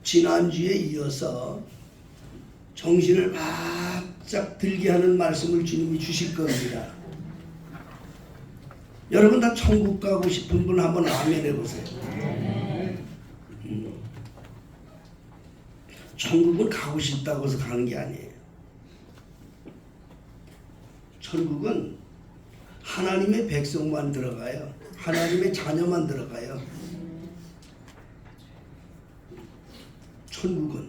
지난주에 이어서 정신을 바짝 들게 하는 말씀을 주님이 주실 겁니다. 여러분 다 천국 가고 싶은 분 한번 아멘 해보세요. 천국은 가고 싶다고 해서 가는 게 아니에요. 천국은 하나님의 백성만 들어가요. 하나님의 자녀만 들어가요. 천국은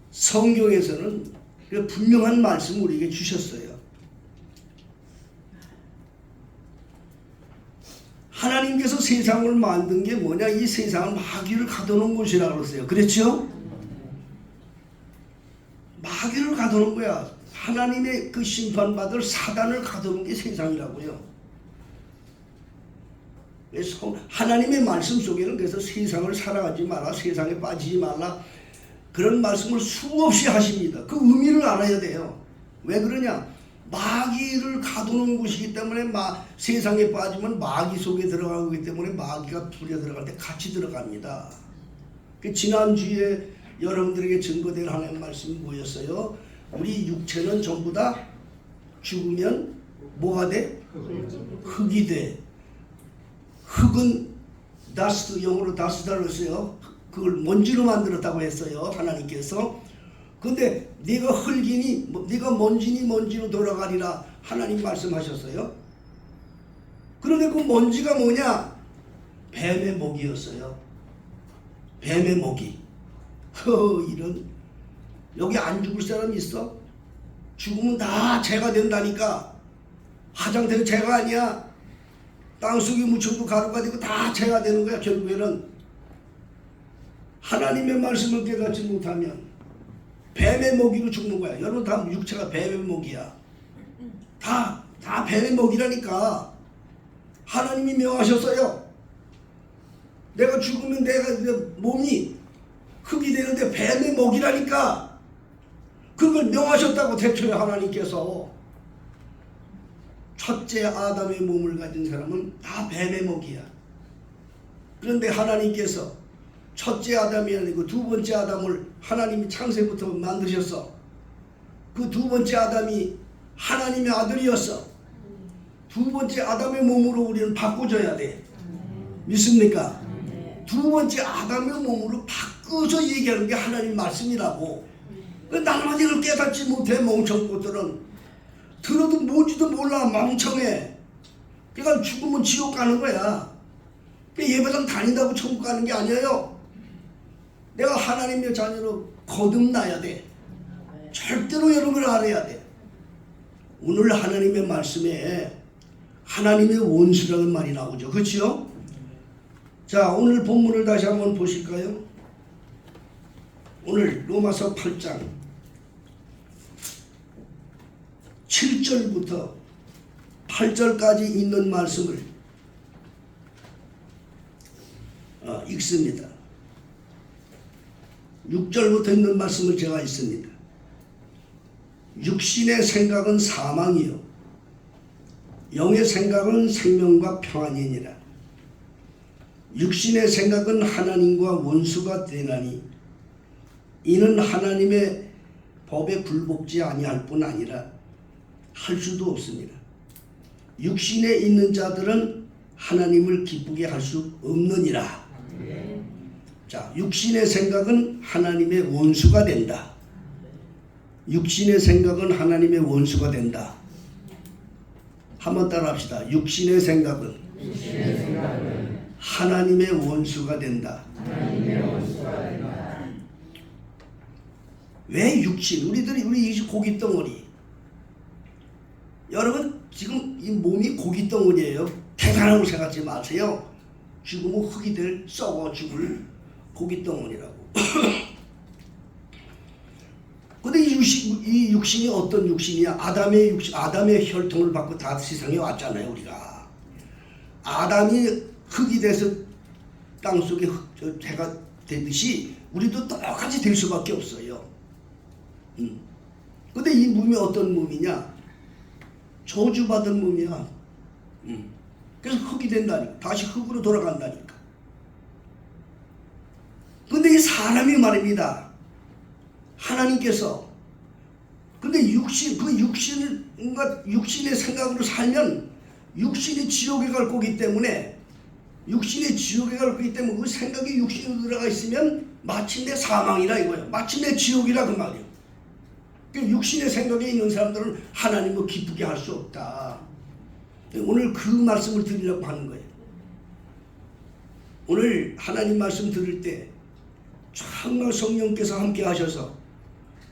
성경에서는 분명한 말씀을 우리에게 주셨어요. 하나님께서 세상을 만든 게 뭐냐? 이 세상은 마귀를 가둬놓은 곳이라고 그랬어요. 그렇죠? 마귀를 가둬놓은 거야. 하나님의 그 심판받을 사단을 가둬놓은 게 세상이라고요. 그래서 하나님의 말씀 속에는 그래서 세상을 살아가지 마라, 세상에 빠지지 말라, 그런 말씀을 수없이 하십니다. 그 의미를 알아야 돼요. 왜 그러냐? 마귀를 가두는 곳이기 때문에 세상에 빠지면 마귀 속에 들어가기 때문에 마귀가 불에 들어갈 때 같이 들어갑니다. 지난주에 여러분들에게 증거된 하나님의 말씀이 뭐였어요? 우리 육체는 전부 다 죽으면 뭐가 돼? 흙이 돼. 흙은 다스트, 영어로 다스트라고 했어요. 그걸 먼지로 만들었다고 했어요, 하나님께서. 근데 네가 흙이니 네가 먼지니 먼지로 돌아가리라 하나님 말씀하셨어요. 그런데 그 먼지가 뭐냐? 뱀의 목이었어요. 뱀의 목이. 이런, 여기 안 죽을 사람 있어? 죽으면 다 죄가 된다니까. 화장대는 죄가 아니야. 땅속에 묻혀도 가루가 되고 다 죄가 되는 거야. 결국에는 하나님의 말씀을 깨닫지 못하면 뱀의 먹이로 죽는 거야. 여러분 다 육체가 뱀의 먹이야. 다 뱀의 먹이라니까. 하나님이 명하셨어요. 내가 죽으면 내 몸이 흙이 되는데 뱀의 먹이라니까. 그걸 명하셨다고 태초에 하나님께서. 첫째 아담의 몸을 가진 사람은 다 뱀의 먹이야. 그런데 하나님께서 첫째 아담이 아니고 두 번째 아담을 하나님이 창세부터 만드셨어. 그 두 번째 아담이 하나님의 아들이었어. 두 번째 아담의 몸으로 우리는 바꿔줘야 돼. 믿습니까? 두 번째 아담의 몸으로 바꿔서 얘기하는 게 하나님 말씀이라고. 나만 이걸 깨닫지 못해. 멍청 것들은 들어도 뭔지도 몰라. 멍청해. 그러니까 죽으면 지옥 가는 거야. 예배당 다닌다고 천국 가는 게 아니에요. 내가 하나님의 자녀로 거듭나야 돼. 절대로 여러분을 알아야 돼. 오늘 하나님의 말씀에 하나님의 원수라는 말이 나오죠. 그렇죠? 자, 오늘 본문을 다시 한번 보실까요? 오늘 로마서 8장 7절부터 8절까지 있는 말씀을 읽습니다. 6절부터 있는 말씀을 제가 읽습니다. 육신의 생각은 사망이요 영의 생각은 생명과 평안이니라. 육신의 생각은 하나님과 원수가 되나니 이는 하나님의 법에 굴복지 아니할 뿐 아니라 할 수도 없습니다. 육신에 있는 자들은 하나님을 기쁘게 할 수 없느니라. 자, 육신의 생각은 하나님의 원수가 된다. 육신의 생각은 하나님의 원수가 된다. 한번 따라 합시다. 육신의 생각은 하나님의 원수가 된다. 왜 육신? 우리 고기 덩어리. 여러분 지금 이 몸이 고기 덩어리예요. 대단하고 생각하지 마세요. 죽으면 흙이 될 썩어 죽을 고기 덩어리라고. 근데 이 육신이 어떤 육신이야? 아담의 육신, 아담의 혈통을 받고 다 세상에 왔잖아요, 우리가. 아담이 흙이 돼서 땅속에 해가 되듯이 우리도 똑같이 될 수밖에 없어요. 근데 이 몸이 어떤 몸이냐? 저주받은 몸이야. 그래서 흙이 된다니까. 다시 흙으로 돌아간다니까. 사람이 말입니다. 하나님께서 근데 육신의 생각으로 살면 육신이 지옥에 갈 거기 때문에 그 생각이 육신으로 들어가 있으면 마침내 사망이라 이거예요. 마침내 지옥이라 그 말이에요. 육신의 생각에 있는 사람들은 하나님을 기쁘게 할 수 없다. 오늘 그 말씀을 드리려고 하는 거예요. 오늘 하나님 말씀 들을 때 정말 성령께서 함께 하셔서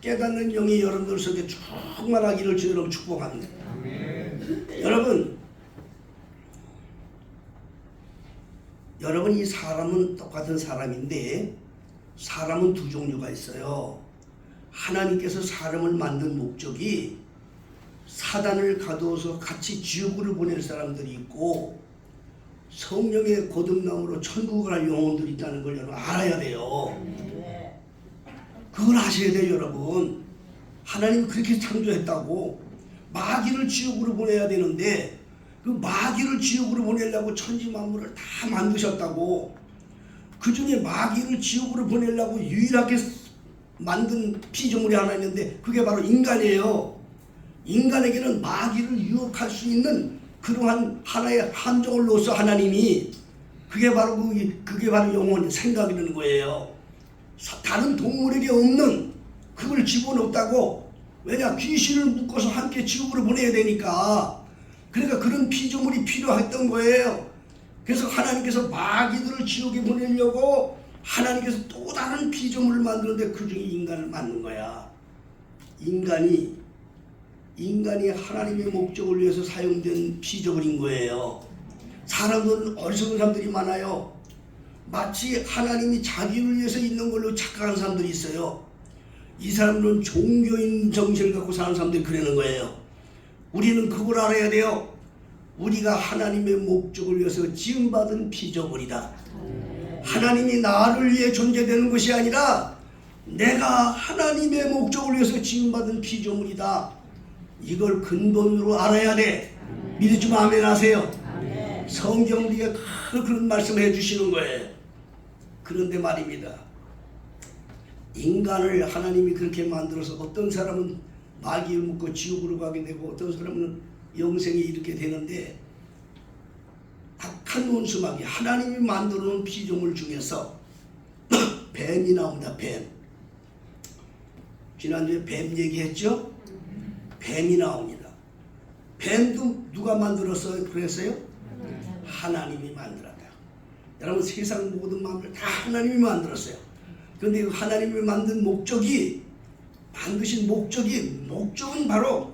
깨닫는 영이 여러분들 속에 충만하기를 주여로 축복합니다. 여러분 이 사람은 똑같은 사람인데 사람은 두 종류가 있어요. 하나님께서 사람을 만든 목적이 사단을 가두어서 같이 지옥으로 보낼 사람들이 있고 성령의 거듭남으로 천국을 갈 영혼들이 있다는 걸 여러분 알아야 돼요. 그걸 아셔야 돼요. 여러분 하나님 그렇게 창조했다고 마귀를 지옥으로 보내야 되는데 그 마귀를 지옥으로 보내려고 천지 만물을 다 만드셨다고 그 중에 마귀를 지옥으로 보내려고 유일하게 만든 피조물이 하나 있는데 그게 바로 인간이에요. 인간에게는 마귀를 유혹할 수 있는 그러한 하나의 함정을 놓아서 하나님이 그게 바로 영혼 생각이라는 거예요. 다른 동물에게 없는 그걸 집어넣었다고. 왜냐? 귀신을 묶어서 함께 지옥으로 보내야 되니까. 그러니까 그런 피조물이 필요했던 거예요. 그래서 하나님께서 마귀들을 지옥에 보내려고 하나님께서 또 다른 피조물을 만드는데 그 중에 인간을 만든 거야. 인간이 하나님의 목적을 위해서 사용된 피조물인 거예요. 사람들은 어리석은 사람들이 많아요. 마치 하나님이 자기를 위해서 있는 걸로 착각하는 사람들이 있어요. 이 사람들은 종교인 정신을 갖고 사는 사람들이 그러는 거예요. 우리는 그걸 알아야 돼요. 우리가 하나님의 목적을 위해서 지음받은 피조물이다. 하나님이 나를 위해 존재되는 것이 아니라 내가 하나님의 목적을 위해서 지음받은 피조물이다. 이걸 근본으로 알아야 돼. 믿으시면 아멘 하세요. 성경 우리가 그런 말씀을 해주시는 거예요. 그런데 말입니다. 인간을 하나님이 그렇게 만들어서 어떤 사람은 마귀를 묶고 지옥으로 가게 되고 어떤 사람은 영생에 이르게 되는데 악한 원수마귀 하나님이 만들어 놓은 피조물 중에서 뱀이 나옵니다. 뱀. 지난주에 뱀 얘기했죠? 뱀이 나옵니다. 뱀도 누가 만들었어요? 그랬어요? 하나님이 만들었다. 여러분 세상 모든 마음을 다 하나님이 만들었어요. 그런데 그 하나님이 만든 만드신 목적은 바로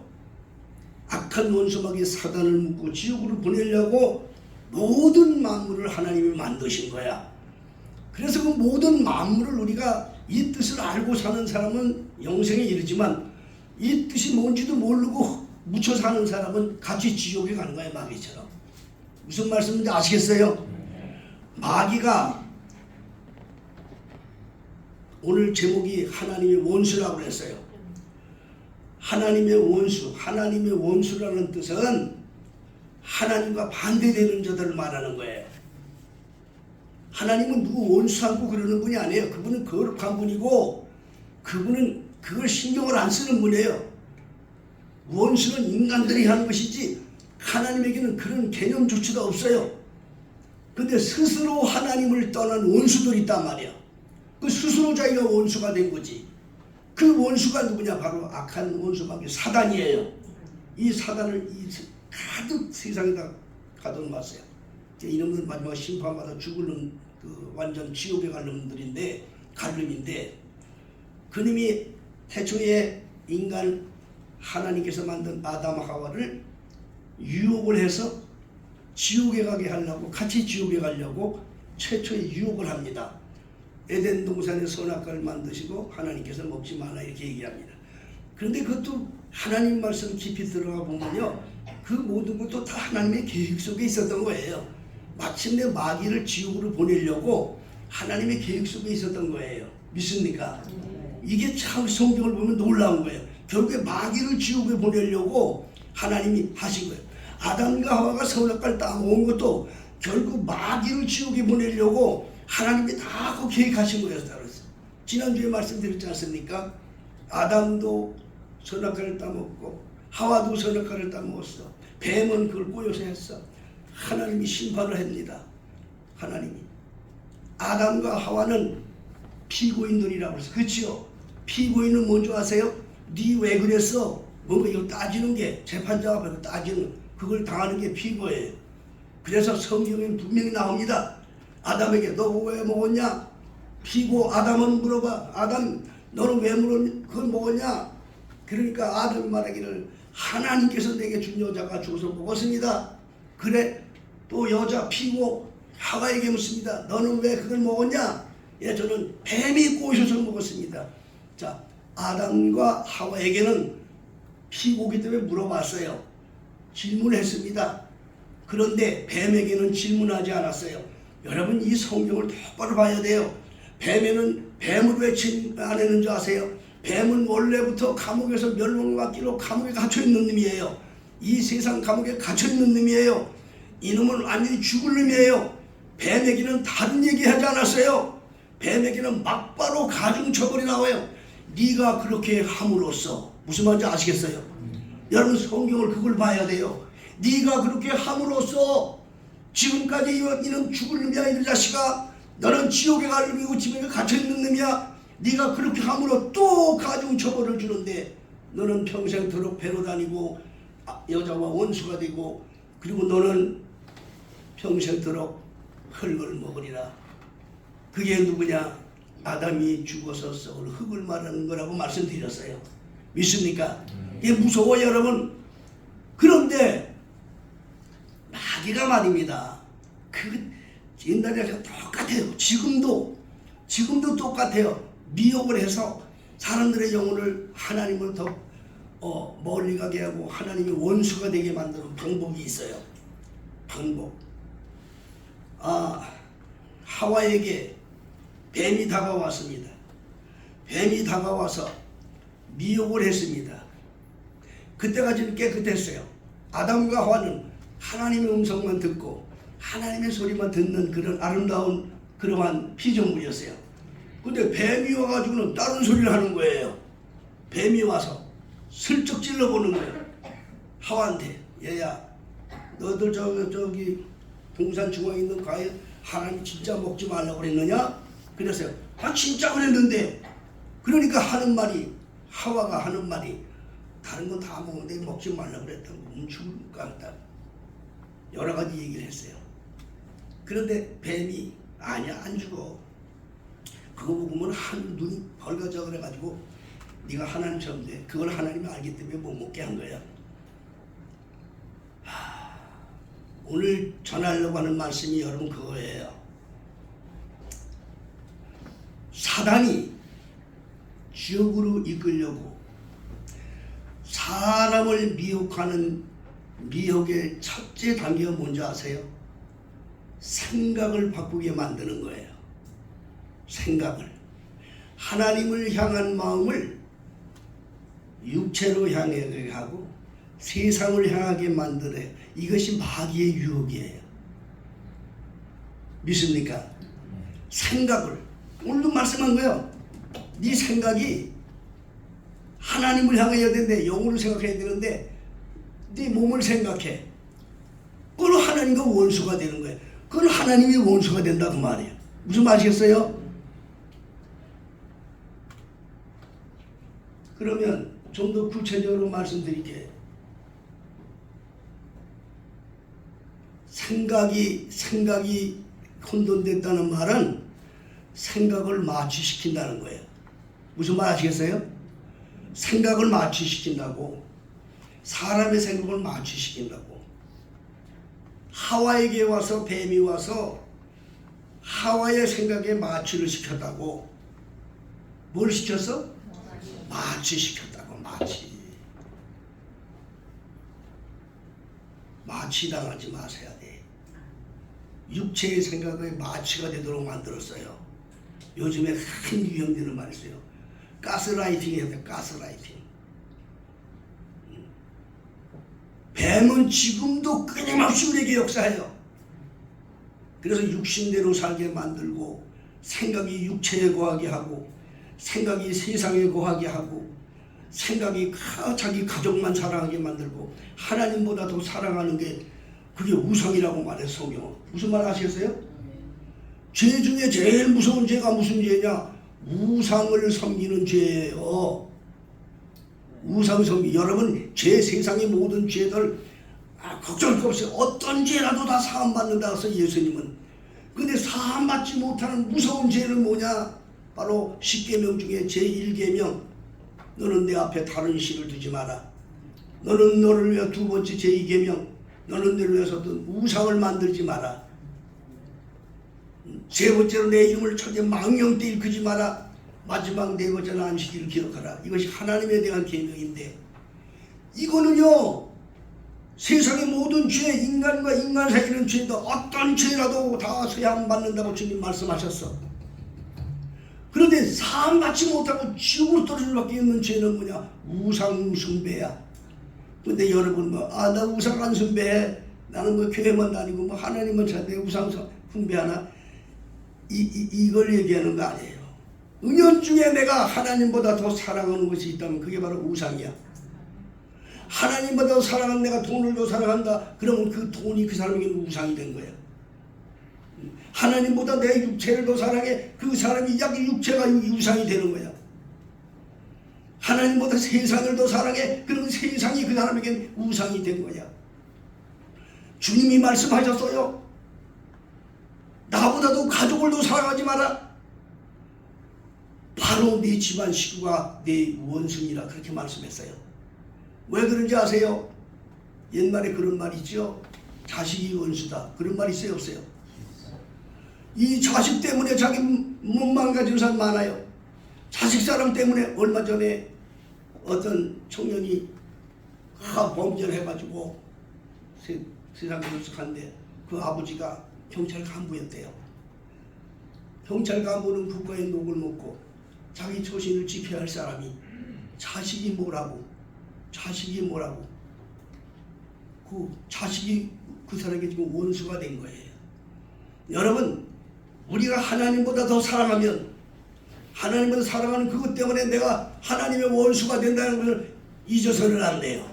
악한 원수마귀 사단을 묶고 지옥으로 보내려고 모든 만물을 하나님이 만드신 거야. 그래서 그 모든 만물을 우리가 이 뜻을 알고 사는 사람은 영생에 이르지만 이 뜻이 뭔지도 모르고 묻혀 사는 사람은 같이 지옥에 가는 거야. 마귀처럼. 무슨 말씀인지 아시겠어요? 마귀가 오늘 제목이 하나님의 원수라고 했어요. 하나님의 원수라는 뜻은 하나님과 반대되는 자들을 말하는 거예요. 하나님은 누구 원수 삼고 그러는 분이 아니에요. 그분은 거룩한 분이고 그분은 그걸 신경을 안 쓰는 분이에요. 원수는 인간들이 하는 것이지 하나님에게는 그런 개념조차도 없어요. 근데 스스로 하나님을 떠난 원수들이 있단 말이야. 그 스스로 자기가 원수가 된 거지. 그 원수가 누구냐? 바로 악한 원수마귀 사단이에요. 이 사단을 가득 세상에다 가둬놨어요. 이놈은 마지막 심판받아 죽을 놈, 완전 지옥에 갈 놈들인데 갈름인데 그놈이 태초에 인간 하나님께서 만든 아담 하와를 유혹을 해서 지옥에 가게 하려고 같이 지옥에 가려고 최초에 유혹을 합니다. 에덴 동산에 선악과를 만드시고 하나님께서 먹지 말라 이렇게 얘기합니다. 그런데 그것도 하나님 말씀 깊이 들어가 보면요. 그 모든 것도 다 하나님의 계획 속에 있었던 거예요. 마침내 마귀를 지옥으로 보내려고 하나님의 계획 속에 있었던 거예요. 믿습니까? 이게 참 성경을 보면 놀라운 거예요. 결국에 마귀를 지옥에 보내려고 하나님이 하신 거예요. 아담과 하와가 선악과를 따먹은 것도 결국 마귀를 지옥에 보내려고 하나님이 다 그 계획하신 거예요. 지난주에 말씀드렸지 않습니까? 아담도 선악과를 따먹고 하와도 선악과를 따먹었어. 뱀은 그걸 꼬여서 했어. 하나님이 심판을 합니다. 하나님이 아담과 하와는 피고인들이라고 해서 그렇지요. 피고인은 뭔지 아세요? 네 왜 그랬어? 뭔가 이거 따지는 게 재판장 앞에서 따지는 그걸 당하는 게 피고예요. 그래서 성경에 분명히 나옵니다. 아담에게 너 왜 먹었냐? 피고 아담은 물어봐. 아담 너는 왜 그걸 먹었냐? 그러니까 아담이 말하기를 하나님께서 내게 준 여자가 줘서 먹었습니다. 그래 또 여자 피고 하와에게 묻습니다. 너는 왜 그걸 먹었냐? 예, 저는 뱀이 꼬셔서 먹었습니다. 자, 아담과 하와에게는 피고기 때문에 물어봤어요. 질문했습니다. 그런데 뱀에게는 질문하지 않았어요. 여러분 이 성경을 똑바로 봐야 돼요. 뱀에는 뱀을 왜 안 했는 줄 아세요? 뱀은 원래부터 감옥에서 멸망받기로 감옥에 갇혀있는 놈이에요. 이 세상 감옥에 갇혀있는 놈이에요. 이놈은 완전히 죽을 놈이에요. 뱀에게는 다른 얘기 하지 않았어요. 뱀에게는 막바로 가중처벌이 나와요. 네가 그렇게 함으로써 무슨 말인지 아시겠어요? 여러분 성경을 그걸 봐야 돼요. 네가 그렇게 함으로써 지금까지 이는 죽을 놈이야. 이 자식아 너는 지옥에 갈 놈이고 지옥에 갇혀있는 놈이야. 네가 그렇게 함으로 또 가중처벌을 주는데 너는 평생토록 배로 다니고 여자와 원수가 되고 그리고 너는 평생토록 흙을 먹으리라. 그게 누구냐? 아담이 죽어서 썩을 흙을 말하는 거라고 말씀드렸어요. 믿습니까? 이게 무서워요 여러분. 그런데 마귀가 말입니다. 그 옛날이랑 똑같아요. 지금도 똑같아요. 미혹을 해서 사람들의 영혼을 하나님을 더 멀리 가게 하고 하나님의 원수가 되게 만드는 방법이 있어요. 방법. 하와에게 뱀이 다가왔습니다. 뱀이 다가와서 미혹을 했습니다. 그때까지는 깨끗했어요. 아담과 하와는 하나님의 음성만 듣고 하나님의 소리만 듣는 그런 아름다운 그러한 피조물이었어요. 근데 뱀이 와가지고는 다른 소리를 하는 거예요. 뱀이 와서 슬쩍 찔러보는 거예요. 하와한테 얘야 너들 저기 동산 중앙에 있는 과일 하나님 진짜 먹지 말라고 그랬느냐? 그랬어요. 진짜 그랬는데 그러니까 하는 말이 하와가 하는 말이 다른 건 다 먹는데 먹지 말라고 그랬다고 죽을 것 같다. 여러 가지 얘기를 했어요. 그런데 뱀이 아니야 안 죽어. 그거 보면 눈이 벌거져 그래가지고 네가 하나님처럼 돼. 그걸 하나님이 알기 때문에 못 먹게 한 거야. 오늘 전하려고 하는 말씀이 여러분 그거예요. 사단이 지옥으로 이끌려고 사람을 미혹하는 미혹의 첫째 단계가 뭔지 아세요? 생각을 바꾸게 만드는 거예요. 생각을. 하나님을 향한 마음을 육체로 향하게 하고 세상을 향하게 만들어요. 이것이 마귀의 유혹이에요. 믿습니까? 생각을. 오늘도 말씀한 거예요. 네 생각이 하나님을 향해야 되는데 영혼을 생각해야 되는데 네 몸을 생각해. 그건 하나님과 원수가 되는 거예요. 그건 하나님이 원수가 된다 그 말이에요. 무슨 말이겠어요? 그러면 좀 더 구체적으로 말씀드릴게요. 생각이 혼돈됐다는 말은 생각을 마취시킨다는 거예요. 무슨 말 아시겠어요? 생각을 마취시킨다고. 사람의 생각을 마취시킨다고. 하와에게 와서 뱀이 와서 하와의 생각에 마취를 시켰다고. 뭘 시켰어? 마취시켰다고. 마취당하지 마셔야 돼. 육체의 생각에 마취가 되도록 만들었어요. 요즘에 큰 유형되는 말이 있어요. 가스라이팅 해야 돼. 가스라이팅. 뱀은 지금도 끊임없이 우리에게 역사해요. 그래서 육신대로 살게 만들고 생각이 육체에 거하게 하고 생각이 세상에 거하게 하고 생각이 자기 가족만 사랑하게 만들고 하나님보다 더 사랑하는 게 그게 우상이라고 말해서 성경은. 무슨 말 아시겠어요? 죄 중에 제일 무서운 죄가 무슨 죄냐? 우상을 섬기는 죄예요. 우상 섬기. 여러분 죄 세상의 모든 죄들 걱정할 거 없어요. 어떤 죄라도 다 사함받는다 해서 예수님은. 근데 사함받지 못하는 무서운 죄는 뭐냐? 바로 10계명 중에 제1계명 너는 내 앞에 다른 신을 두지 마라. 너는 너를 위해 두 번째 제2계명 너는 너를 위해서 우상을 만들지 마라. 세 번째로 내 이름을 천재 망령되 일컫지 마라. 마지막 네 번째는 안식일을 기록하라. 이것이 하나님에 대한 계명인데 이거는요 세상의 모든 죄, 인간과 인간 사이는 죄도 어떤 죄라도 다 사함받는다고 주님 말씀하셨어. 그런데 사함받지 못하고 지옥으로 떨어질 수밖에 없는 죄는 뭐냐? 우상 숭배야. 근데 여러분 나 우상 안 숭배해. 나는 교회만 다니고 하나님만 찾는데 우상 숭배하나? 이걸 얘기하는 거 아니에요. 은연중에 내가 하나님보다 더 사랑하는 것이 있다면 그게 바로 우상이야. 하나님보다 더 사랑하는 내가 돈을 더 사랑한다. 그러면 그 돈이 그 사람에게는 우상이 된 거야. 하나님보다 내 육체를 더 사랑해. 그 사람이 약 육체가 우상이 되는 거야. 하나님보다 세상을 더 사랑해. 그러면 세상이 그 사람에게는 우상이 된 거야. 주님이 말씀하셨어요. 나보다도 가족을 더 사랑하지 마라. 바로 네 집안 식구가 네 원수니라 그렇게 말씀했어요. 왜 그런지 아세요? 옛말에 그런 말 있죠. 자식이 원수다. 그런 말 있어요 없어요? 이 자식 때문에 자기 몸 망가진 사람 많아요. 자식 사람 때문에 얼마 전에 어떤 청년이 범죄를 해가지고 세상 결석한데 그 아버지가 경찰 간부였대요. 경찰 간부는 국가의 녹을 먹고 자기 처신을 지켜야 할 사람이 자식이 뭐라고 그 자식이 그 사람에게 지금 원수가 된 거예요. 여러분 우리가 하나님보다 더 사랑하면 하나님을 사랑하는 그것 때문에 내가 하나님의 원수가 된다는 것을 잊어서는 안 돼요.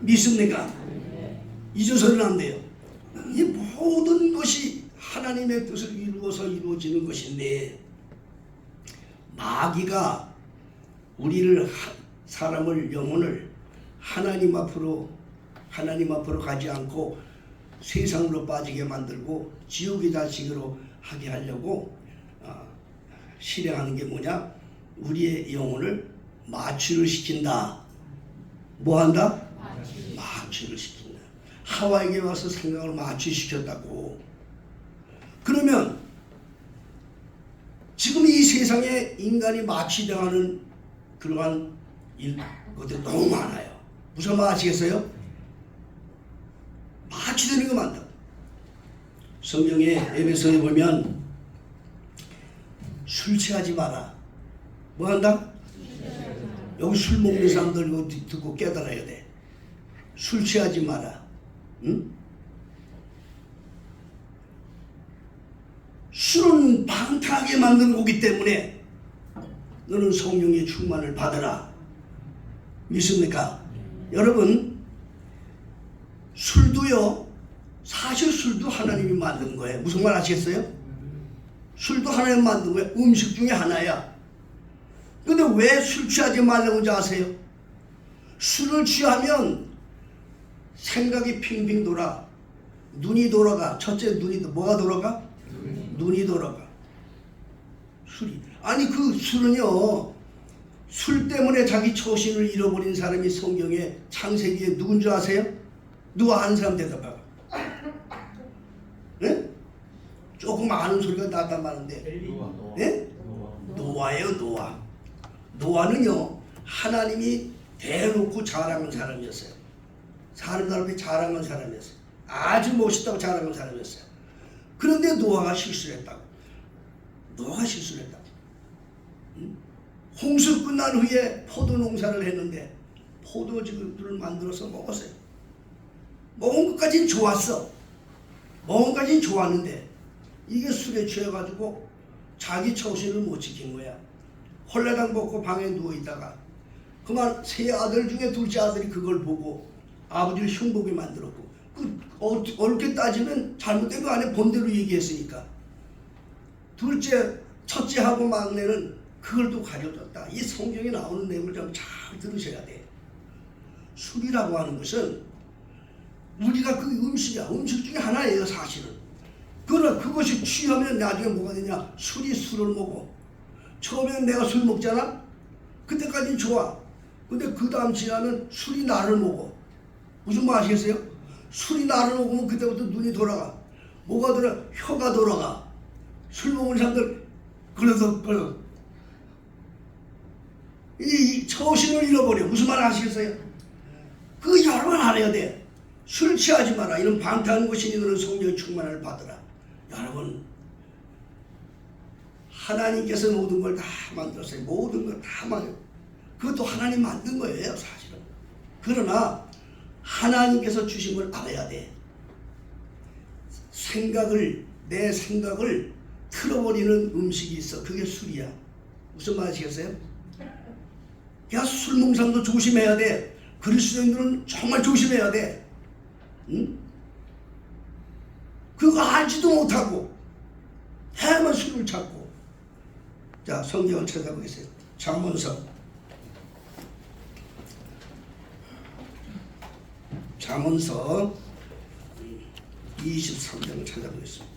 믿습니까? 잊어서는 안 돼요. 이 모든 것이 하나님의 뜻을 이루어서 이루어지는 것인데 마귀가 우리를 사람을 영혼을 하나님 앞으로 가지 않고 세상으로 빠지게 만들고 지옥의 자식으로 하게 하려고 실행하는 게 뭐냐? 우리의 영혼을 마취를 시킨다. 뭐 한다? 마취를 시킨다. 하와에게 와서 생각을 마취시켰다고. 그러면 지금 이 세상에 인간이 마취당하는 그러한 것들이 너무 많아요. 무슨 말 아시겠어요? 마취되는 거 많다. 성경에 에베소에 보면 술 취하지 마라. 뭐 한다? 여기 술 먹는 사람들 이거 듣고 깨달아야 돼. 술 취하지 마라. 응? 술은 방탕하게 만드는 거기 때문에 너는 성령의 충만을 받아라. 믿습니까? 여러분 술도요 사실 술도 하나님이 만든 거예요. 무슨 말 아시겠어요? 술도 하나님이 만든 거예요. 음식 중에 하나야. 근데 왜 술 취하지 말라고 아세요? 술을 취하면 생각이 핑핑 돌아. 눈이 돌아가. 첫째 눈이 뭐가 돌아가? 눈이 돌아가. 술이. 아니 그 술은요 술 때문에 자기 처신을 잃어버린 사람이 성경에 창세기에 누군 줄 아세요? 누가 아는 사람 대답하고. 네? 조금 아는 소리가 나단 말인데. 네? 노아예요. 노아는요 하나님이 대놓고 자랑한 사람이었어요. 사는 사람이 자랑한 사람이었어요. 아주 멋있다고 자랑한 사람이었어요. 그런데 노아가 실수를 했다고. 홍수 끝난 후에 포도 농사를 했는데 포도주를 만들어서 먹었어요. 먹은 것까지는 좋았어. 먹은 것까지는 좋았는데 이게 술에 취해가지고 자기 처신을 못 지킨 거야. 헐레당 벗고 방에 누워있다가 그만 세 아들 중에 둘째 아들이 그걸 보고 아버지를 흉보게 만들었고, 옳게 따지면 잘못된 거 안에 본대로 얘기했으니까 첫째하고 막내는 그걸 또 가져줬다. 이 성경에 나오는 내용을 좀 잘 들으셔야 돼. 술이라고 하는 것은 우리가 그 음식이야. 음식 중에 하나예요, 사실은. 그러나 그것이 취하면 나중에 뭐가 되냐? 술이 술을 먹어. 처음에는 내가 술 먹잖아? 그때까지는 좋아. 근데 그 다음 지나면 술이 나를 먹어. 무슨 말 아시겠어요? 술이 나를 먹으면 그때부터 눈이 돌아가. 뭐가 돌아? 혀가 돌아가. 술 먹은 사람들 그래서 이 처신을 잃어버려. 무슨 말 아시겠어요? 그 여러 번 안 해야 돼. 술 취하지 마라. 이런 방탕고신이 너는 성령의 충만을 받으라. 여러분, 하나님께서 모든 걸 다 만들었어요. 모든 걸 다 만들었어요. 그것도 하나님 만든 거예요, 사실은. 그러나 하나님께서 주신 걸 알아야 돼. 내 생각을 틀어버리는 음식이 있어. 그게 술이야. 무슨 말 아시겠어요? 야, 술 먹는 사람도 조심해야 돼. 그리스도인들은 정말 조심해야 돼. 응? 그거 알지도 못하고 해야만 술을 찾고. 자, 성경을 찾아보겠어요. 잠언서 23장을 찾아보겠습니다.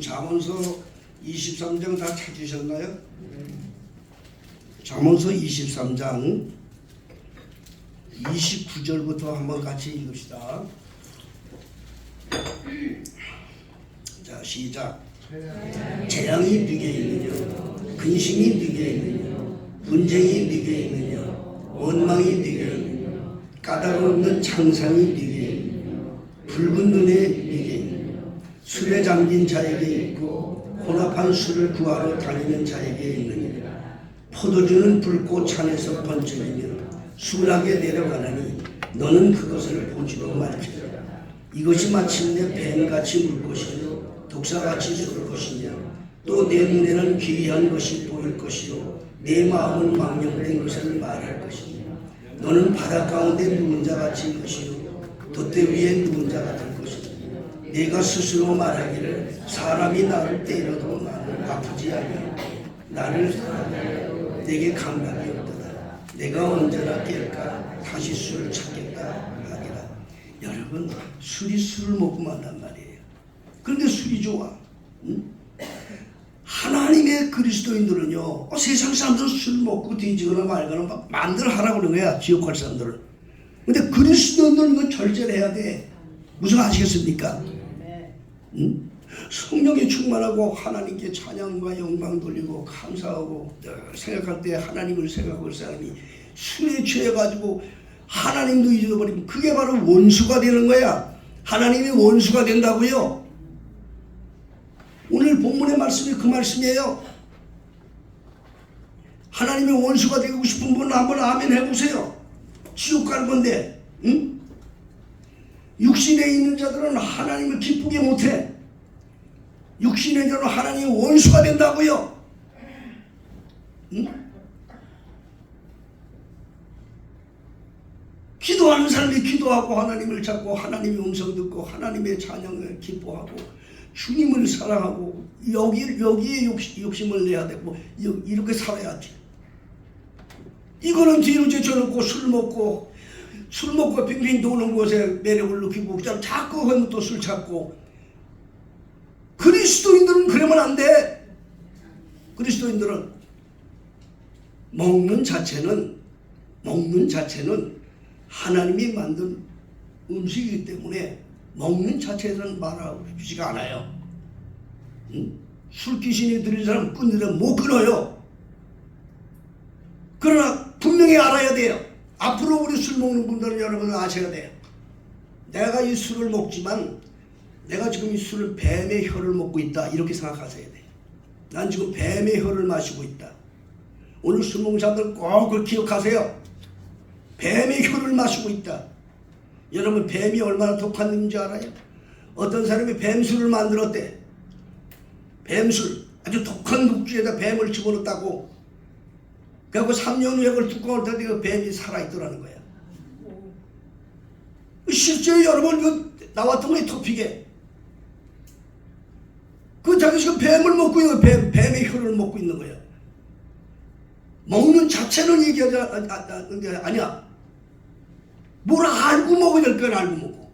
잠언서 23장 다 찾으셨나요? 잠언서 23장 29절부터 한번 같이 읽읍시다. 자, 시작. 재앙이 네게 있느냐? 근심이 네게 있느냐? 분쟁이 네게 있느냐? 원망이 네게 있느냐? 까닭없는 창상이 네게 있느냐? 붉은 눈에 네게 있느냐? 술에 잠긴 자에게 있고 혼합한 술을 구하러 다니는 자에게 있느냐? 포도주는 불꽃 찬에서 번쩍이며 순하게 내려가나니 너는 그것을 보지도 말지어다. 이것이 마침내 뱀같이 물 것이요 독사같이 쏠 것이냐? 또 내 눈에는 기이한 것이 보일 것이요 내 마음은 망령된 것을 말할 것이냐? 너는 바다 가운데 누운 자같이 것이요 돛대 위에 누운 자가 될 것이냐? 내가 스스로 말하기를 사람이 나를 때려도 나는 아프지 아니하고 나를 사랑하여 내게 감각이 없도다. 내가 언제나 깰까 다시 술을 찾겠다 하리라. 여러분, 술이 술을 먹고 만단 말이에요. 그런데 술이 좋아. 응? 하나님의 그리스도인들은요, 세상 사람들은 술 먹고 뒤지거나 말거나 마음대로 하라고 그러는 거야, 지옥 갈 사람들은. 근데 그리스도인들은 그건 절제를 해야 돼. 무슨 아시겠습니까? 응? 성령에 충만하고 하나님께 찬양과 영광 돌리고 감사하고 생각할 때 하나님을 생각할 사람이 술에 취해가지고 하나님도 잊어버리면 그게 바로 원수가 되는 거야. 하나님이 원수가 된다고요. 오늘 본문의 말씀이 그 말씀이에요. 하나님의 원수가 되고 싶은 분은 한번 아멘 해보세요. 지옥 갈 건데. 응? 육신에 있는 자들은 하나님을 기쁘게 못해. 육신의 자는 하나님의 원수가 된다고요. 응? 기도하는 사람이 기도하고 하나님을 찾고 하나님의 음성 듣고 하나님의 찬양을 기뻐하고 주님을 사랑하고 여기에 욕심을 내야 되고 이렇게 살아야지. 이거는 뒤로 제쳐놓고 술 먹고 빙빙 도는 곳에 매력을 느끼고 자꾸 하면 또 술 찾고. 그리스도인들은 그러면 안 돼. 그리스도인들은 먹는 자체는 하나님이 만든 음식이기 때문에 먹는 자체에서는 말하지가 않아요. 응? 술 귀신이 들인 사람 끊으면 못 끊어요. 그러나 분명히 알아야 돼요. 앞으로 우리 술 먹는 분들은 여러분 아셔야 돼요. 내가 이 술을 먹지만 내가 지금 이 술을 뱀의 혀를 먹고 있다, 이렇게 생각하셔야 돼요. 난 지금 뱀의 혀를 마시고 있다. 오늘 술 먹는 사람들 꼭 그걸 기억하세요. 뱀의 혀를 마시고 있다. 여러분, 뱀이 얼마나 독한 놈인지 알아요? 어떤 사람이 뱀술을 만들었대. 뱀술, 아주 독한 국주에다 뱀을 집어넣었다고. 그래갖고 3년 후에 그걸 뚜껑을 닫더니 그 뱀이 살아있더라는 거야. 실제 여러분, 그 나왔던 게 토픽에. 그 자기가 뱀을 먹고 있는 거야. 뱀의 혀를 먹고 있는 거야. 먹는 자체는 얘기하지 아니야. 뭘 알고 먹어야 될 건 알고 먹고.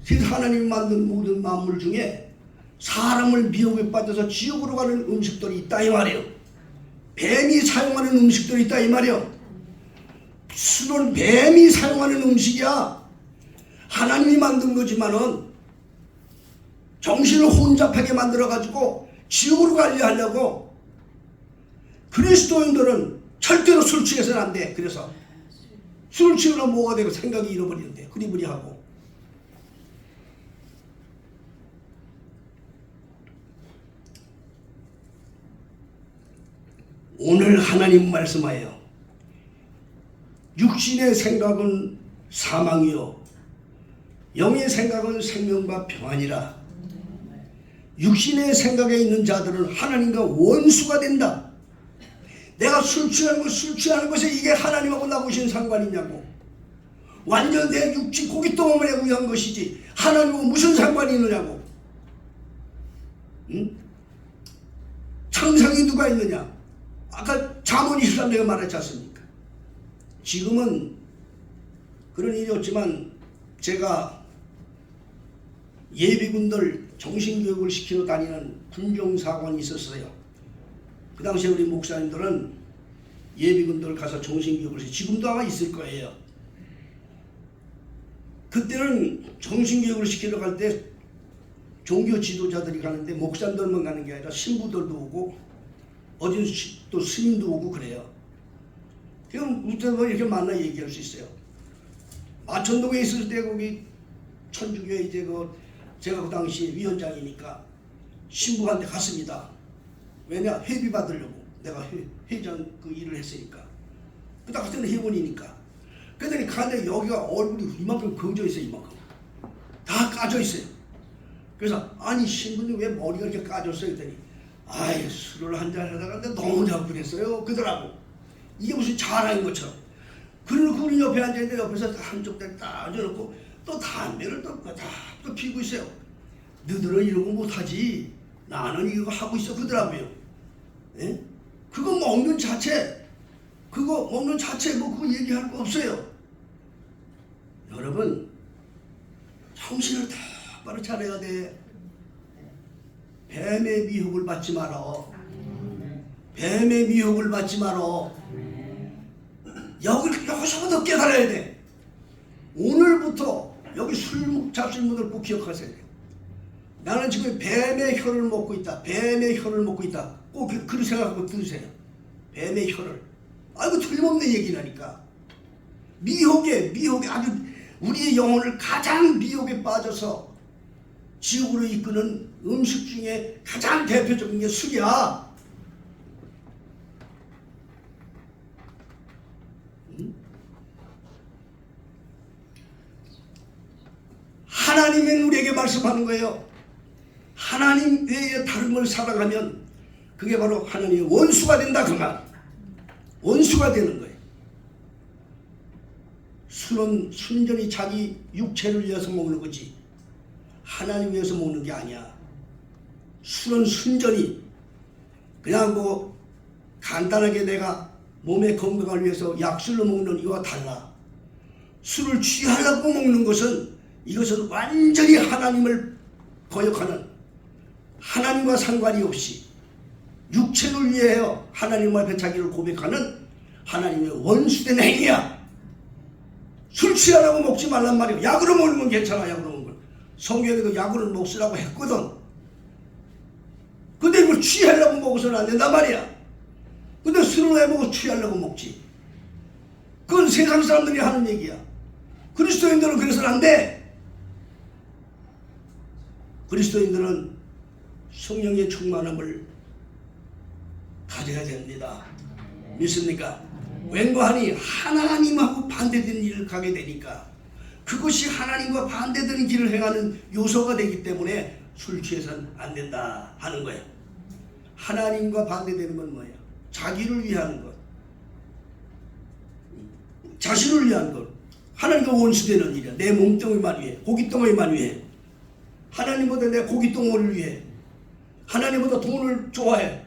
하나님이 만든 모든 만물 중에 사람을 미혹에 빠져서 지옥으로 가는 음식들이 있다 이 말이에요. 뱀이 사용하는 음식들이 있다 이 말이에요. 술은 뱀이 사용하는 음식이야. 하나님이 만든 거지만은 정신을 혼잡하게 만들어가지고 지옥으로 가려 하려고. 그리스도인들은 절대로 술 취해서는 안 돼. 그래서 술 취하면 뭐가 되고 생각이 잃어버리는데 흐리부리하고. 오늘 하나님 말씀하여 육신의 생각은 사망이요 영의 생각은 생명과 평안이라. 육신의 생각에 있는 자들은 하나님과 원수가 된다. 내가 술 취하는 것에 이게 하나님하고 나하고 무슨 상관이 있냐고. 완전 내 육지 고기 덩어리에 위한 것이지 하나님하고 무슨 상관이 있느냐고. 응? 창상이 누가 있느냐. 아까 잠언 23 내가 말했지 않습니까? 지금은 그런 일이 없지만 제가 예비군들 정신교육을 시키러 다니는 군종사관이 있었어요. 그 당시에 우리 목사님들은 예비군들 가서 정신교육을 시키고, 지금도 아마 있을 거예요. 그때는 정신교육을 시키러 갈 때 종교 지도자들이 가는데 목사님들만 가는 게 아니라 신부들도 오고 어디 또 스님도 오고 그래요. 그럼 우리도 이렇게 만나 얘기할 수 있어요. 마천동에 있을 때 거기 천주교에 이제 제가 그 당시 위원장이니까 신부한테 갔습니다. 왜냐? 회비 받으려고. 내가 회장 그 일을 했으니까. 그때 그때는 회원이니까. 그랬더니 가는데 여기가 얼굴이 이만큼 검져 있어요. 이만큼. 다 까져 있어요. 그래서 아니 신부님 왜 머리가 이렇게 까졌어요? 그랬더니 아이 술을 한잔 하다가 너무 자분했어요. 그러더라고. 이게 무슨 자랑인 것처럼. 그러고 우리 옆에 앉아있는데 옆에서 한쪽 다 따져놓고 또 담배를 또 피우고 있어요. 너희들은 이런 거 못하지. 나는 이거 하고 있어. 그러더라고요. 예? 그거 먹는 자체 뭐 그거 얘기할 거 없어요. 여러분 정신을 똑바로 차려야 돼. 뱀의 미혹을 받지 마라. 뱀의 미혹을 받지 마라. 여기서부터 깨달아야 돼. 오늘부터 여기 술 잡수는 분들 꼭 기억하세요. 나는 지금 뱀의 혀를 먹고 있다. 뱀의 혀를 먹고 있다. 꼭 그렇게 생각하고 들으세요. 뱀의 혀를. 아이고 틀림없는 얘기라니까. 미혹에 아주 우리의 영혼을 가장 미혹에 빠져서 지옥으로 이끄는 음식 중에 가장 대표적인 게 술이야. 하나님은 우리에게 말씀하는 거예요. 하나님 외에 다른 걸 살아가면 그게 바로 하나님의 원수가 된다 그 말. 원수가 되는 거예요. 술은 순전히 자기 육체를 위해서 먹는 거지 하나님 위해서 먹는 게 아니야. 술은 순전히 그냥 뭐 간단하게 내가 몸의 건강을 위해서 약술로 먹는 이와 달라. 술을 취하려고 먹는 것은 이것은 완전히 하나님을 거역하는, 하나님과 상관이 없이 육체를 위하여 하나님 앞에 자기를 고백하는 하나님의 원수된 행위야. 술 취하라고 먹지 말란 말이야. 약으로 먹는 건 괜찮아. 약으로 먹는 건. 성경에도 약을 먹으라고 했거든. 근데 이걸 취하려고 먹어서는 안 된단 말이야. 근데 술을 왜 먹어? 취하려고 먹지. 그건 세상 사람들이 하는 얘기야. 그리스도인들은 그래서는 안 돼. 그리스도인들은 성령의 충만함을 가져야 됩니다. 믿습니까? 웬고하니 하나님하고 반대되는 일을 가게 되니까 그것이 하나님과 반대되는 길을 행하는 요소가 되기 때문에 술 취해서는 안 된다 하는 거예요. 하나님과 반대되는 건 뭐예요? 자기를 위한 것, 자신을 위한 것, 하나님과 원수되는 일이야. 내 몸뚱이만 위해, 고깃덩어리만 위해, 하나님보다 내 고깃덩어리를 위해, 하나님보다 돈을 좋아해.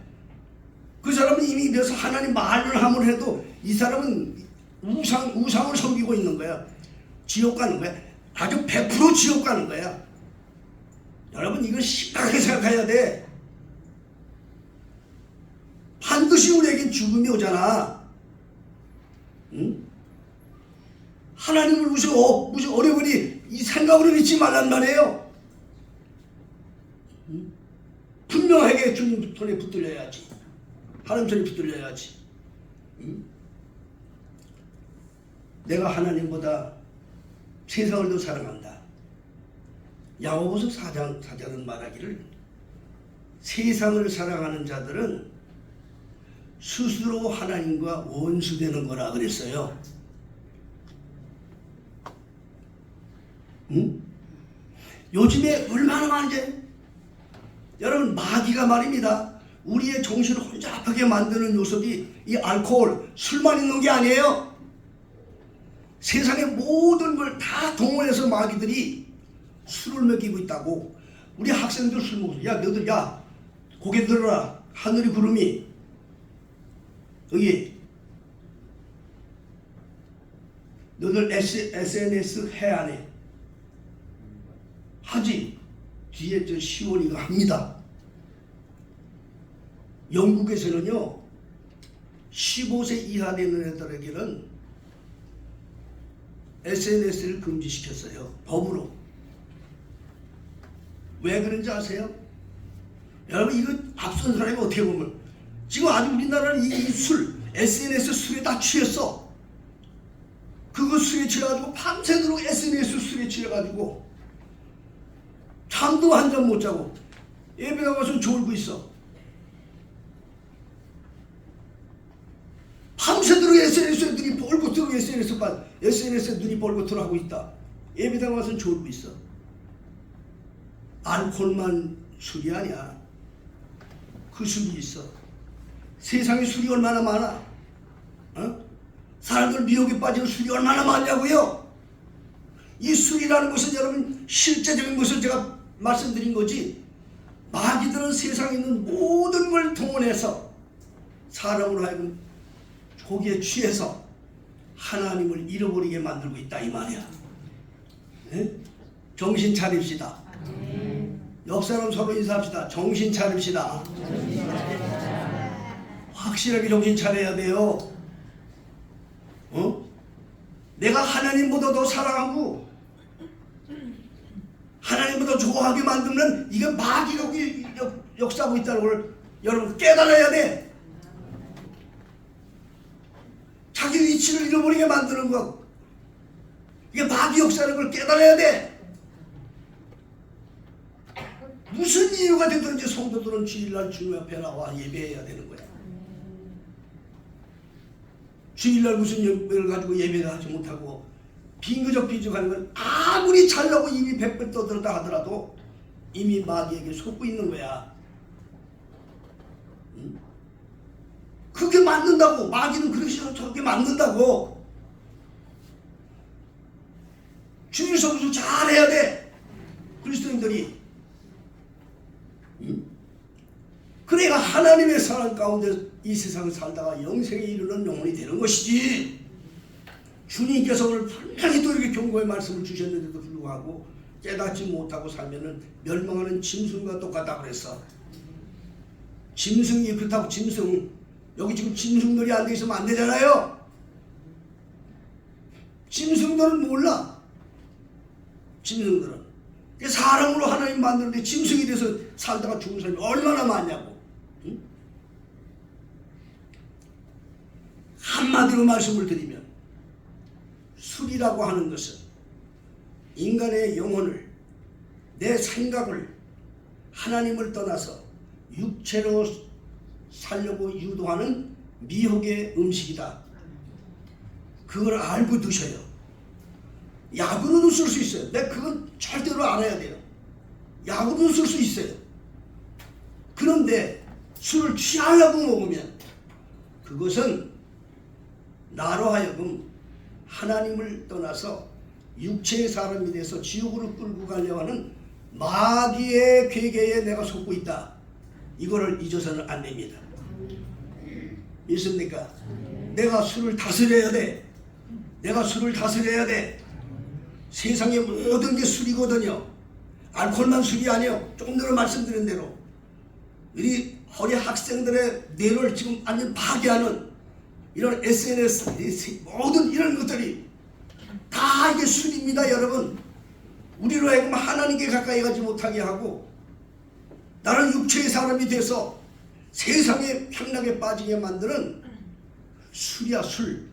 그 사람은 이미 그래서 하나님 말을 함을 해도 이 사람은 우상을 섬기고 있는 거야. 지옥 가는 거야. 아주 100% 지옥 가는 거야. 여러분 이걸 심각하게 생각해야 돼. 반드시 우리에겐 죽음이 오잖아. 응? 하나님을 무슨 어려우니 이 생각으로 믿지 말란 말이에요. 응? 분명하게 주님 손에 붙들려야지. 하나님 손에 붙들려야지. 응? 내가 하나님보다 세상을 더 사랑한다. 야고보서 4장은 말하기를 세상을 사랑하는 자들은 스스로 하나님과 원수되는 거라 그랬어요. 응? 요즘에 얼마나 많은지 여러분 마귀가 말입니다. 우리의 정신을 혼잡하게 만드는 요소이 이 알코올, 술만 있는 게 아니에요. 세상의 모든 걸 다 동원해서 마귀들이 술을 먹이고 있다고. 우리 학생들 술 먹어. 야 너들 야 고개 들어라. 하늘이 구름이 여기 너들 SNS 해 안 해? 하지. 뒤에 저 시원이가 합니다. 영국에서는요 15세 이하 되는 애들에게는 SNS를 금지시켰어요. 법으로. 왜 그런지 아세요? 여러분 이거 앞선 사람이 어떻게 보면 지금 아주 우리나라는 이 술, SNS 술에 다 취했어. 그거 술에 취해가지고 밤새도록 SNS 술에 취해가지고 잠도 한 잠 못 자고 예배 나가서 졸고 있어. 밤새도록 SNS에 눈이 벌겋도록 SNS에 눈이 벌겋도록 하고 있다. 예배당 와서 졸고 있어. 알코올만 술이 아니야. 그 술이 있어. 세상에 술이 얼마나 많아. 어? 사람들 미혹에 빠지는 술이 얼마나 많냐고요. 이 술이라는 것은 여러분 실제적인 것을 제가 말씀드린 거지. 마귀들은 세상에 있는 모든 걸 동원해서 사람으로 하여금 거기에 취해서 하나님을 잃어버리게 만들고 있다 이 말이야. 네? 정신 차립시다. 옆 사람 서로 인사합시다. 정신 차립시다. 확실하게 정신 차려야 돼요. 어? 내가 하나님보다 더 사랑하고 하나님보다 좋아하게 만들면 이게 마귀가 역사하고 있다는 걸 여러분 깨달아야 돼. 자기 위치를 잃어버리게 만드는 것, 이게 마귀 역사라는 걸 깨달아야 돼. 무슨 이유가 되든지 성도들은 주일날 주님 앞에 나와 예배해야 되는 거야. 주일날 무슨 예배를 가지고 예배를 하지 못하고 빈그적빈적하는 건 아무리 잘나고 입이 백배 떠들었다 하더라도 이미 마귀에게 속고 있는 거야. 응? 그게 맞는다고. 마귀는 그렇게 저렇게 맞는다고. 주일 성수 잘해야 돼. 그리스도인들이. 응? 그래야 하나님의 사랑 가운데 이 세상을 살다가 영생에 이르는 영혼이 되는 것이지. 주님께서 오늘 분명히 또 이렇게 경고의 말씀을 주셨는데도 불구하고 깨닫지 못하고 살면은 멸망하는 짐승과 똑같다고 그랬어. 짐승이 그렇다고 짐승, 여기 지금 짐승들이 앉아 있으면 안 되잖아요. 짐승들은 몰라. 짐승들은 사람으로 하나님 만드는데 짐승이 돼서 살다가 죽은 사람이 얼마나 많냐고. 응? 한마디로 말씀을 드리면 술이라고 하는 것은 인간의 영혼을, 내 생각을 하나님을 떠나서 육체로 살려고 유도하는 미혹의 음식이다. 그걸 알고 드셔요. 약으로도 쓸 수 있어요. 내가 그건 절대로 알아야 돼요. 약으로도 쓸 수 있어요. 그런데 술을 취하려고 먹으면 그것은 나로 하여금 하나님을 떠나서 육체의 사람이 돼서 지옥으로 끌고 가려고 하는 마귀의 괴계에 내가 속고 있다. 이거를 잊어서는 안 됩니다. 믿습니까? 내가 술을 다스려야 돼. 내가 술을 다스려야 돼. 세상의 모든 게 술이거든요. 알코올만 술이 아니요. 조금 전에 말씀드린 대로 우리 어린 학생들의 뇌를 지금 완전 파괴하는 이런 SNS 모든 이런 것들이 다 이게 술입니다. 여러분, 우리로 하여금 하나님께 가까이 가지 못하게 하고 나는 육체의 사람이 돼서 세상의 향락에 빠지게 만드는 술이야, 술.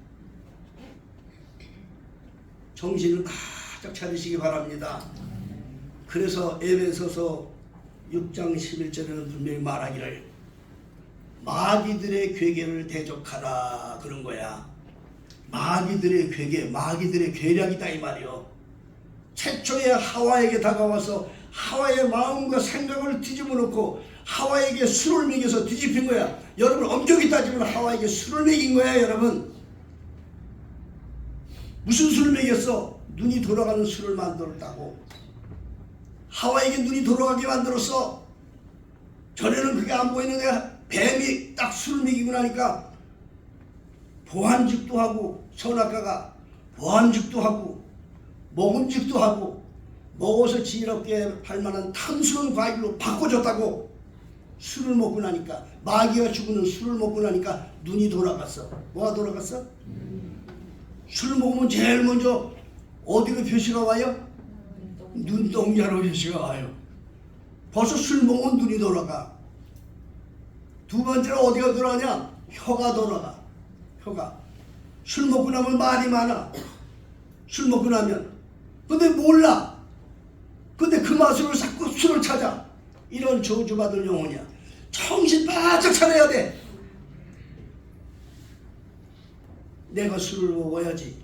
정신을 바짝 차리시기 바랍니다. 그래서 에베소서 6장 11절에는 분명히 말하기를 마귀들의 괴계를 대적하라 그런 거야. 마귀들의 괴계, 마귀들의 괴략이다 이 말이요. 최초에 하와에게 다가와서 하와의 마음과 생각을 뒤집어 놓고 하와에게 술을 먹여서 뒤집힌 거야. 여러분, 엄격히 따지면 하와에게 술을 먹인 거야. 여러분, 무슨 술을 먹였어? 눈이 돌아가는 술을 만들었다고. 하와에게 눈이 돌아가게 만들었어. 전에는 그게 안 보이는데 뱀이 딱 술을 먹이고 나니까 보안직도 하고, 선악과가 보안직도 하고 먹음직도 하고 먹어서 지혜롭게 할 만한 탐스러운 과일로 바꿔줬다고. 술을 먹고 나니까, 마귀가 죽는 술을 먹고 나니까 눈이 돌아갔어. 뭐가 돌아갔어? 술 먹으면 제일 먼저 어디로 표시가 와요? 눈동자로 표시가 와요. 벌써 술 먹으면 눈이 돌아가. 두 번째로 어디가 돌아가냐? 혀가 돌아가. 혀가. 술 먹고 나면 말이 많아. 술 먹고 나면. 근데 몰라. 근데 그 맛으로 자꾸 술을 찾아. 이런 저주받을 영혼이야. 정신 바짝 차려야 돼. 내가 술을 먹어야지.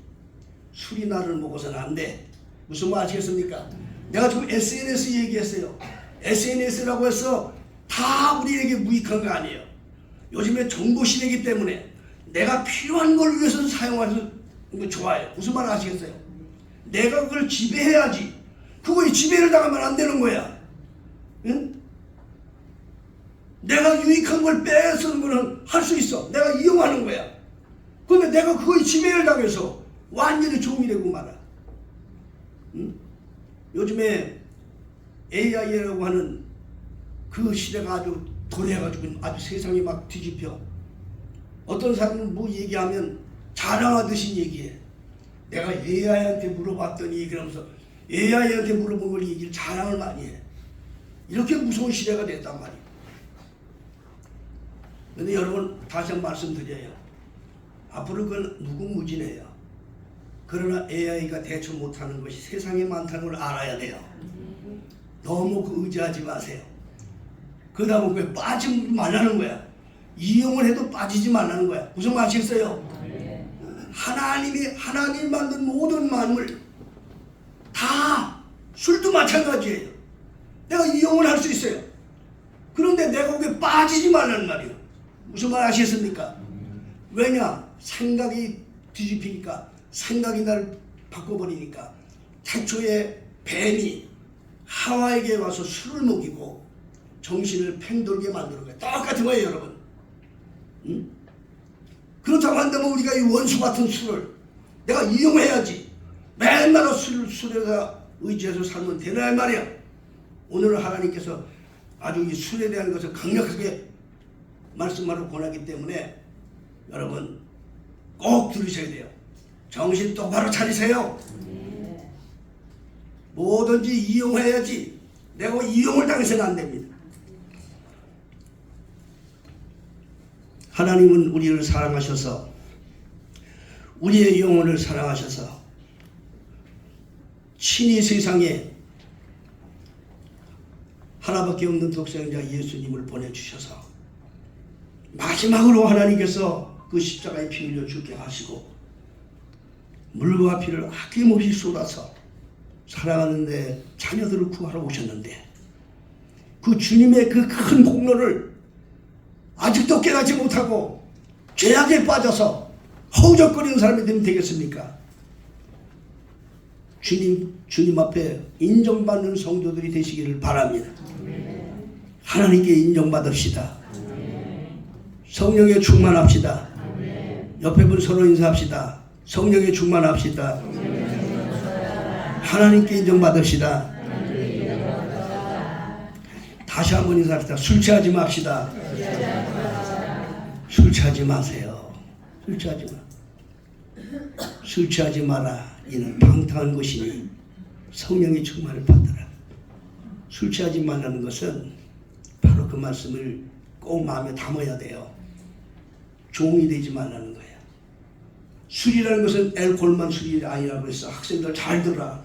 술이 나를 먹어서는 안 돼. 무슨 말 아시겠습니까? 내가 지금 SNS 얘기했어요. SNS라고 해서 다 우리에게 무익한 거 아니에요. 요즘에 정보 시대이기 때문에 내가 필요한 걸 위해서 사용하는 거 좋아요. 무슨 말 아시겠어요? 내가 그걸 지배해야지. 그거에 지배를 당하면 안 되는 거야. 응? 내가 유익한 걸 빼서는 거는 할 수 있어. 내가 이용하는 거야. 근데 내가 그거에 지배를 당해서 완전히 종이 되고 말아. 응? 요즘에 AI라고 하는 그 시대가 아주 도래해가지고 아주 세상이 막 뒤집혀. 어떤 사람은 뭐 얘기하면 자랑하듯이 얘기해. 내가 AI한테 물어봤더니 그러면서 AI한테 물어본 걸 얘기를 자랑을 많이 해. 이렇게 무서운 시대가 됐단 말이에요. 그런데 여러분, 다시 한번 말씀드려요. 앞으로 그건 무궁무진해요. 그러나 AI가 대처 못하는 것이 세상에 많다는 걸 알아야 돼요. 너무 의지하지 마세요. 그러다 보면 빠지지 말라는 거야. 이용을 해도 빠지지 말라는 거야. 무슨 말 아시겠어요? 하나님 만든 모든 만물 다 술도 마찬가지예요. 내가 이용을 할 수 있어요. 그런데 내가 거기에 빠지지 말라는 말이에요. 무슨 말 아시겠습니까? 왜냐? 생각이 뒤집히니까, 생각이 나를 바꿔버리니까. 태초에 뱀이 하와에게 와서 술을 먹이고 정신을 팽돌게 만드는 거예요. 똑같은 거예요, 여러분. 응? 그렇다고 한다면 우리가 이 원수 같은 술을 내가 이용해야지. 맨날 술에다 의지해서 살면 되나 이 말이야. 오늘 하나님께서 아주 이 술에 대한 것을 강력하게 말씀하러 권하기 때문에 여러분 꼭 들으셔야 돼요. 정신 똑바로 차리세요. 뭐든지 이용해야지. 내가 이용을 당해서는 안 됩니다. 하나님은 우리를 사랑하셔서 우리의 영혼을 사랑하셔서 친히 세상에 하나밖에 없는 독생자 예수님을 보내주셔서 마지막으로 하나님께서 그 십자가에 피 흘려 죽게 하시고 물과 피를 아낌없이 쏟아서 사랑하는데 자녀들을 구하러 오셨는데 그 주님의 그 큰 공로를 아직도 깨닫지 못하고 죄악에 빠져서 허우적거리는 사람이 되면 되겠습니까? 주님 앞에 인정받는 성도들이 되시기를 바랍니다. 하나님께 인정받읍시다. 성령에 충만합시다. 옆에 분 서로 인사합시다. 성령에 충만합시다. 하나님께 인정받읍시다. 다시 한번 인사합시다. 술 취하지 맙시다. 술 취하지 마세요. 술 취하지 마. 술 취하지 마라. 이는 방탕한 것이니 성령의 충만을 받으라. 술 취하지 말라는 것은 바로 그 말씀을 꼭 마음에 담아야 돼요. 종이 되지 말라는 거예요. 술이라는 것은 알코올만 술이 아니라고 해서 학생들 잘 들어라.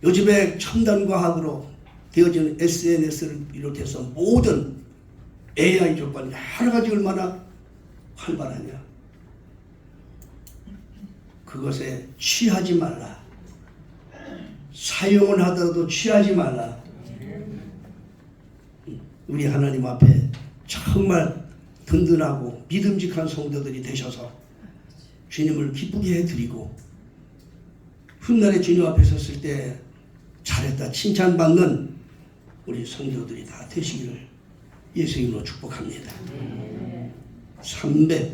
요즘에 첨단 과학으로 되어지는 SNS를 비롯해서 모든 AI 조건이 여러 가지 얼마나 활발하냐. 그것에 취하지 말라. 사용을 하더라도 취하지 말라. 우리 하나님 앞에 정말 든든하고 믿음직한 성도들이 되셔서 주님을 기쁘게 해드리고 훗날에 주님 앞에 섰을 때 잘했다 칭찬받는 우리 성도들이 다 되시기를 예수 이름으로 축복합니다. 300